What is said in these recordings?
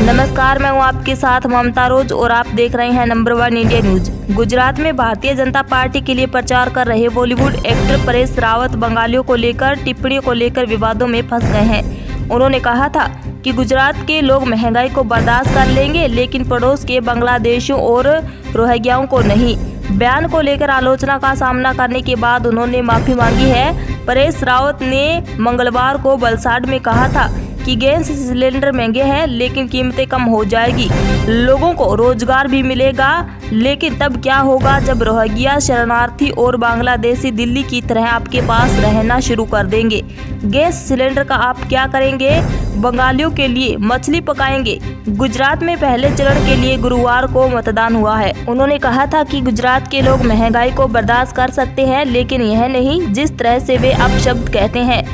नमस्कार, मैं हूं आपके साथ ममता रोज और आप देख रहे हैं नंबर 1 इंडिया न्यूज। गुजरात में भारतीय जनता पार्टी के लिए प्रचार कर रहे बॉलीवुड एक्टर परेश रावत बंगालियों को लेकर टिप्पणियों को लेकर विवादों में फंस गए हैं। उन्होंने कहा था कि गुजरात के लोग महंगाई को बर्दाश्त कर लेंगे, लेकिन पड़ोस के बांग्लादेशियों और रोहिंग्याओं को नहीं। बयान को लेकर आलोचना का सामना करने के बाद उन्होंने माफी मांगी है। परेश रावत ने मंगलवार को वलसाड में कहा था कि गैस सिलेंडर महंगे हैं, लेकिन कीमतें कम हो जाएगी, लोगों को रोजगार भी मिलेगा। लेकिन तब क्या होगा जब रोहिंग्या शरणार्थी और बांग्लादेशी दिल्ली की तरह आपके पास रहना शुरू कर देंगे। गैस सिलेंडर का आप क्या करेंगे? बंगालियों के लिए मछली पकाएंगे। गुजरात में पहले चरण के लिए गुरुवार को मतदान हुआ है। उन्होंने कहा था कि गुजरात के लोग महंगाई को बर्दाश्त कर सकते हैं, लेकिन यह नहीं जिस तरह से वे अपशब्द कहते हैं।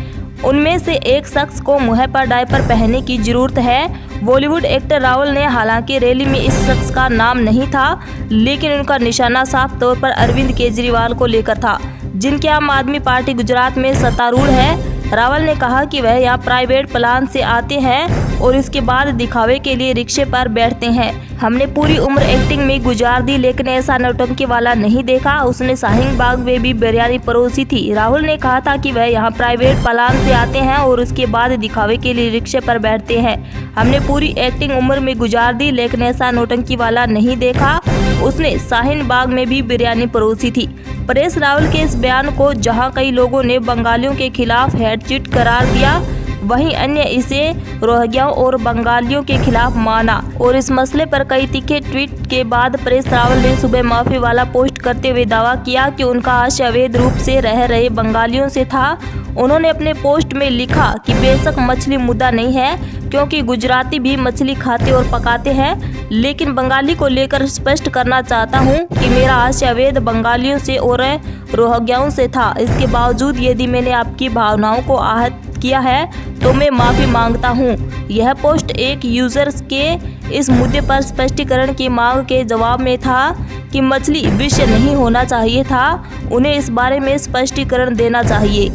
उनमें से एक शख्स को मुंह पर डायपर पहनने की जरूरत है। बॉलीवुड एक्टर रावल ने हालांकि रैली में इस शख्स का नाम नहीं था, लेकिन उनका निशाना साफ तौर पर अरविंद केजरीवाल को लेकर था, जिनकी आम आदमी पार्टी गुजरात में सत्तारूढ़ है। रावल ने कहा कि वह यहाँ प्राइवेट प्लान से आते हैं और इसके बाद दिखावे के लिए रिक्शे पर बैठते हैं। हमने पूरी उम्र एक्टिंग में गुजार दी, लेकिन ऐसा नौटंकी वाला नहीं देखा। उसने शाहीन बाग में भी बिरयानी परोसी थी। राहुल ने कहा था कि वह यहाँ प्राइवेट प्लान से आते हैं और उसके बाद दिखावे के लिए रिक्शे पर बैठते हैं। हमने पूरी एक्टिंग उम्र में गुजार दी, लेकिन ऐसा नौटंकी वाला नहीं देखा। उसने शाहीन बाग में भी बिरयानी परोसी थी। परेश रावल के इस बयान को जहां कई लोगों ने बंगालियों के खिलाफ हेटचीट करार दिया, वहीं अन्य इसे रोहिंग्याओं और बंगालियों के खिलाफ माना। और इस मसले पर कई तीखे ट्वीट के बाद परेश रावल ने सुबह माफी वाला पोस्ट करते हुए दावा किया कि उनका आशय अवैध रूप से रह रहे बंगालियों से था। उन्होंने अपने पोस्ट में लिखा कि बेशक मछली मुद्दा नहीं है, क्योंकि गुजराती भी मछली खाते और पकाते हैं, लेकिन बंगाली को लेकर स्पष्ट करना चाहता हूं कि मेरा आशय अवैध बंगालियों से और रोहिंग्याओं से था। इसके बावजूद यदि मैंने आपकी भावनाओं को आहत किया है तो मैं माफी मांगता हूं। यह पोस्ट एक यूजर के इस मुद्दे पर स्पष्टीकरण की मांग के जवाब में था कि मछली विषय नहीं होना चाहिए था। उन्हें इस बारे में स्पष्टीकरण देना चाहिए।